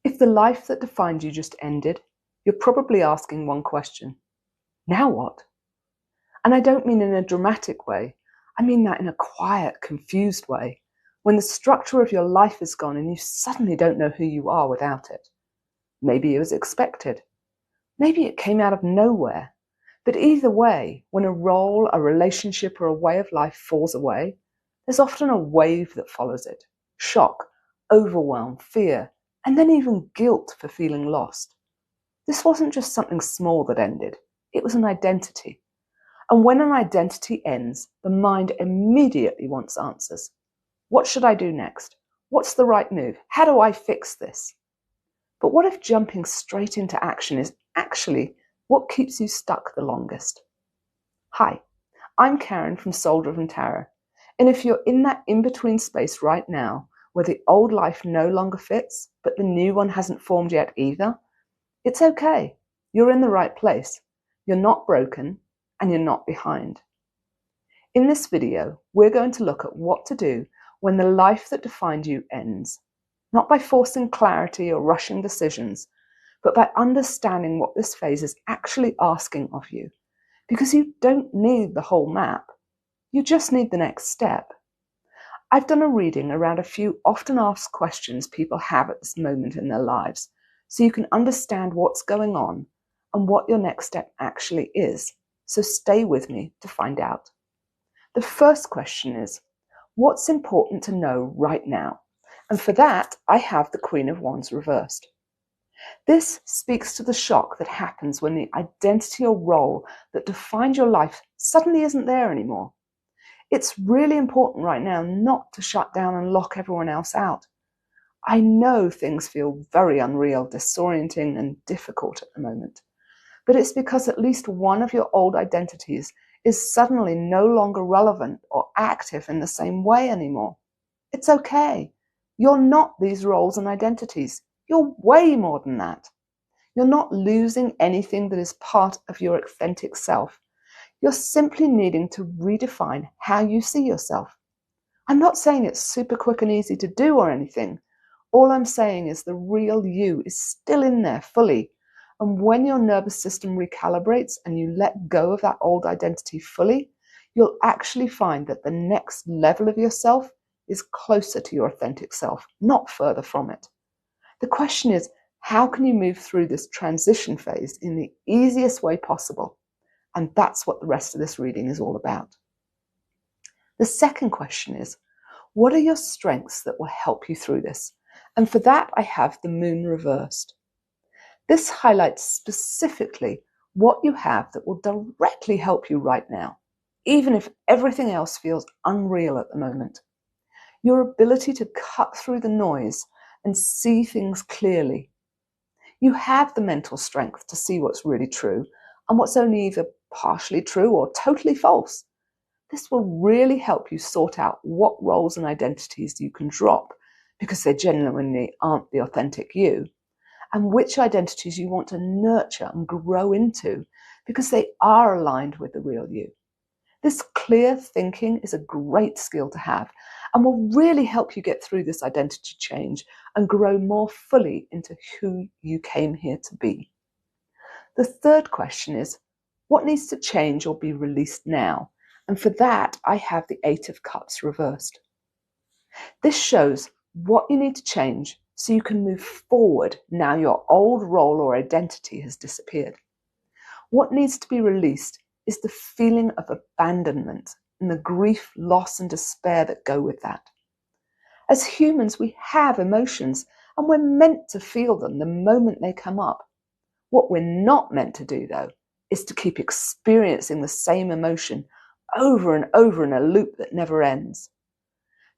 If the life that defined you just ended, you're probably asking one question: now what? And I don't mean in a dramatic way. I mean that in a quiet, confused way, when the structure of your life is gone and you suddenly don't know who you are without it. Maybe it was expected. Maybe it came out of nowhere. But either way, when a role, a relationship, or a way of life falls away, there's often a wave that follows it: shock, overwhelm, fear, and then even guilt for feeling lost. This wasn't just something small that ended, it was an identity. And when an identity ends, the mind immediately wants answers. What should I do next? What's the right move? How do I fix this? But what if jumping straight into action is actually what keeps you stuck the longest? Hi, I'm Karen from Soul Driven Tarot. And if you're in that in-between space right now, where the old life no longer fits, but the new one hasn't formed yet either, it's okay. You're in the right place. You're not broken, and you're not behind. In this video, we're going to look at what to do when the life that defined you ends, not by forcing clarity or rushing decisions, but by understanding what this phase is actually asking of you. Because you don't need the whole map, you just need the next step. I've done a reading around a few often asked questions people have at this moment in their lives, so you can understand what's going on and what your next step actually is. So stay with me to find out. The first question is, what's important to know right now? And for that, I have the Queen of Wands reversed. This speaks to the shock that happens when the identity or role that defined your life suddenly isn't there anymore. It's really important right now not to shut down and lock everyone else out. I know things feel very unreal, disorienting, and difficult at the moment. But it's because at least one of your old identities is suddenly no longer relevant or active in the same way anymore. It's okay. You're not these roles and identities. You're way more than that. You're not losing anything that is part of your authentic self. You're simply needing to redefine how you see yourself. I'm not saying it's super quick and easy to do or anything. All I'm saying is the real you is still in there fully. And when your nervous system recalibrates and you let go of that old identity fully, you'll actually find that the next level of yourself is closer to your authentic self, not further from it. The question is, how can you move through this transition phase in the easiest way possible? And that's what the rest of this reading is all about. The second question is, what are your strengths that will help you through this? And for that, I have the Moon reversed. This highlights specifically what you have that will directly help you right now, even if everything else feels unreal at the moment. Your ability to cut through the noise and see things clearly. You have the mental strength to see what's really true and what's only either partially true or totally false. This will really help you sort out what roles and identities you can drop because they genuinely aren't the authentic you, and which identities you want to nurture and grow into because they are aligned with the real you. This clear thinking is a great skill to have and will really help you get through this identity change and grow more fully into who you came here to be. The third question is, what needs to change or be released now? And for that, I have the Eight of Cups reversed. This shows what you need to change so you can move forward now your old role or identity has disappeared. What needs to be released is the feeling of abandonment and the grief, loss, and despair that go with that. As humans, we have emotions and we're meant to feel them the moment they come up. What we're not meant to do, though, is to keep experiencing the same emotion over and over in a loop that never ends.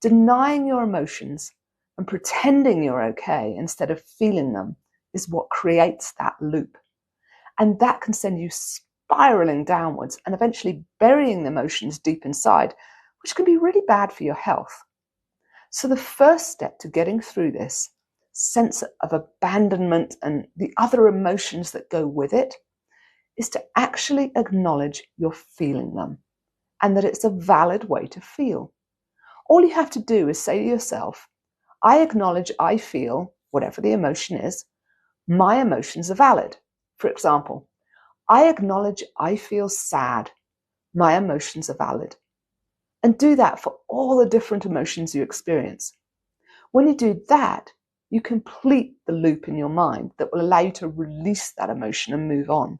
Denying your emotions and pretending you're okay instead of feeling them is what creates that loop. And that can send you spiraling downwards and eventually burying the emotions deep inside, which can be really bad for your health. So the first step to getting through this sense of abandonment and the other emotions that go with it is to actually acknowledge you're feeling them and that it's a valid way to feel. All you have to do is say to yourself, I acknowledge I feel whatever the emotion is, my emotions are valid. For example, I acknowledge I feel sad. My emotions are valid. And do that for all the different emotions you experience. When you do that, you complete the loop in your mind that will allow you to release that emotion and move on.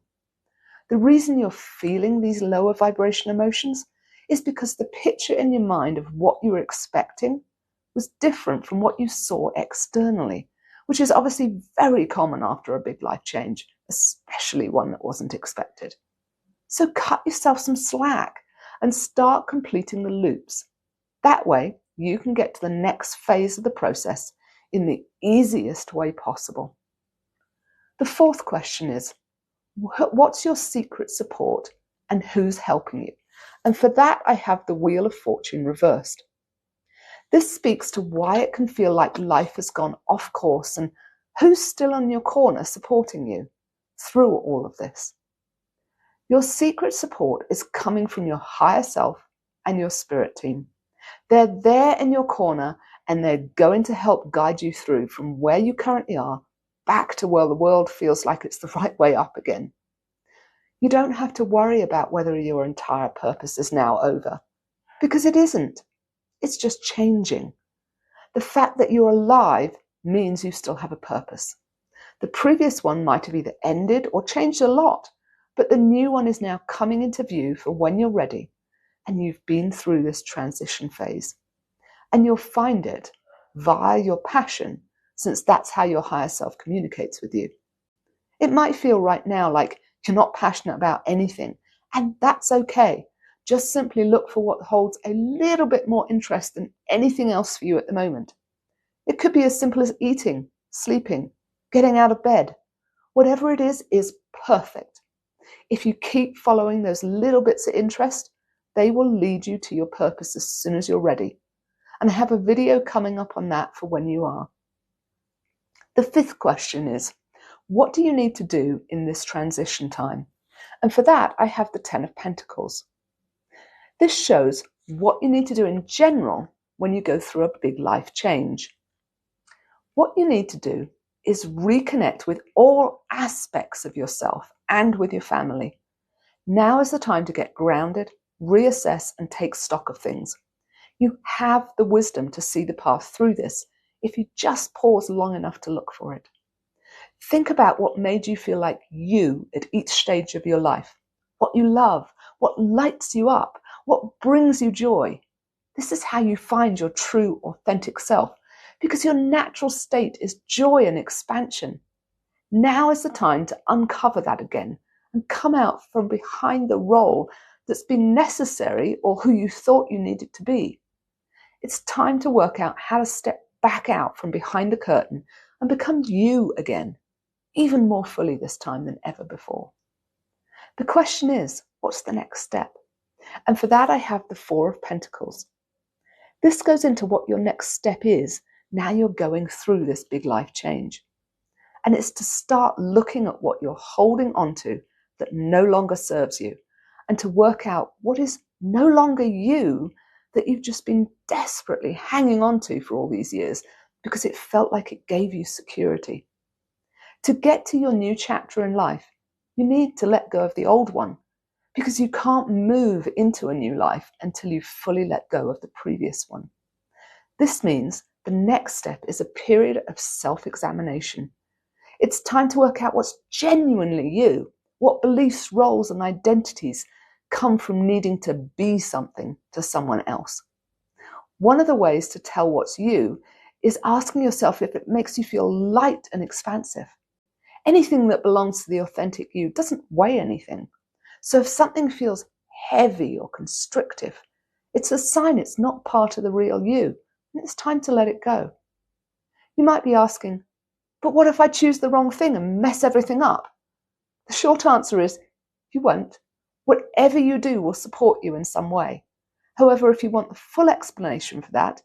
The reason you're feeling these lower vibration emotions is because the picture in your mind of what you were expecting was different from what you saw externally, which is obviously very common after a big life change, especially one that wasn't expected. So cut yourself some slack and start completing the loops. That way, you can get to the next phase of the process in the easiest way possible. The fourth question is, what's your secret support and who's helping you? And for that, I have the Wheel of Fortune reversed. This speaks to why it can feel like life has gone off course and who's still on your corner supporting you through all of this. Your secret support is coming from your higher self and your spirit team. They're there in your corner and they're going to help guide you through from where you currently are back to where the world feels like it's the right way up again. You don't have to worry about whether your entire purpose is now over, because it isn't. It's just changing. The fact that you're alive means you still have a purpose. The previous one might have either ended or changed a lot, but the new one is now coming into view for when you're ready and you've been through this transition phase. And you'll find it via your passion, since that's how your higher self communicates with you. It might feel right now like you're not passionate about anything, and that's okay. Just simply look for what holds a little bit more interest than anything else for you at the moment. It could be as simple as eating, sleeping, getting out of bed. Whatever it is perfect. If you keep following those little bits of interest, they will lead you to your purpose as soon as you're ready. And I have a video coming up on that for when you are. The fifth question is, what do you need to do in this transition time? And for that, I have the 10 of Pentacles. This shows what you need to do in general when you go through a big life change. What you need to do is reconnect with all aspects of yourself and with your family. Now is the time to get grounded, reassess, and take stock of things. You have the wisdom to see the path through this if you just pause long enough to look for it. Think about what made you feel like you at each stage of your life, what you love, what lights you up, what brings you joy. This is how you find your true, authentic self, because your natural state is joy and expansion. Now is the time to uncover that again and come out from behind the role that's been necessary or who you thought you needed to be. It's time to work out how to step back out from behind the curtain and become you again, even more fully this time than ever before. The question is, what's the next step? And for that, I have the 4 of Pentacles. This goes into what your next step is now you're going through this big life change. And it's to start looking at what you're holding onto that no longer serves you and to work out what is no longer you that you've just been desperately hanging on to for all these years because it felt like it gave you security. To get to your new chapter in life, you need to let go of the old one because you can't move into a new life until you've fully let go of the previous one. This means the next step is a period of self-examination. It's time to work out what's genuinely you, what beliefs, roles, and identities come from needing to be something to someone else. One of the ways to tell what's you is asking yourself if it makes you feel light and expansive. Anything that belongs to the authentic you doesn't weigh anything. So if something feels heavy or constrictive, it's a sign it's not part of the real you, and it's time to let it go. You might be asking, but what if I choose the wrong thing and mess everything up? The short answer is, you won't. Whatever you do will support you in some way. However, if you want the full explanation for that,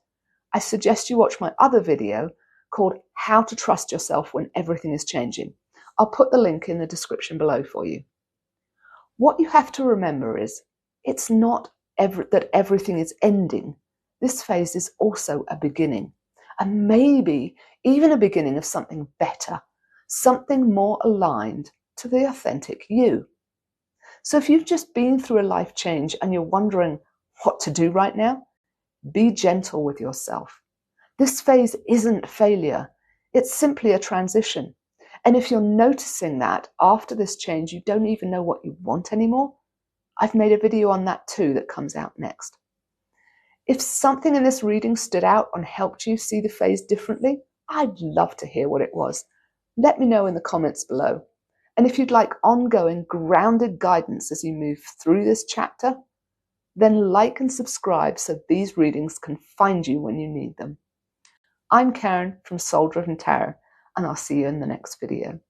I suggest you watch my other video called How to Trust Yourself When Everything is Changing. I'll put the link in the description below for you. What you have to remember is, it's not that everything is ending. This phase is also a beginning. and maybe even a beginning of something better, something more aligned to the authentic you. So if you've just been through a life change and you're wondering what to do right now, be gentle with yourself. This phase isn't failure. It's simply a transition. And if you're noticing that after this change, you don't even know what you want anymore, I've made a video on that too that comes out next. If something in this reading stood out and helped you see the phase differently, I'd love to hear what it was. Let me know in the comments below. And if you'd like ongoing grounded guidance as you move through this chapter, then like and subscribe so these readings can find you when you need them. I'm Karen from Soul Driven Tarot, and I'll see you in the next video.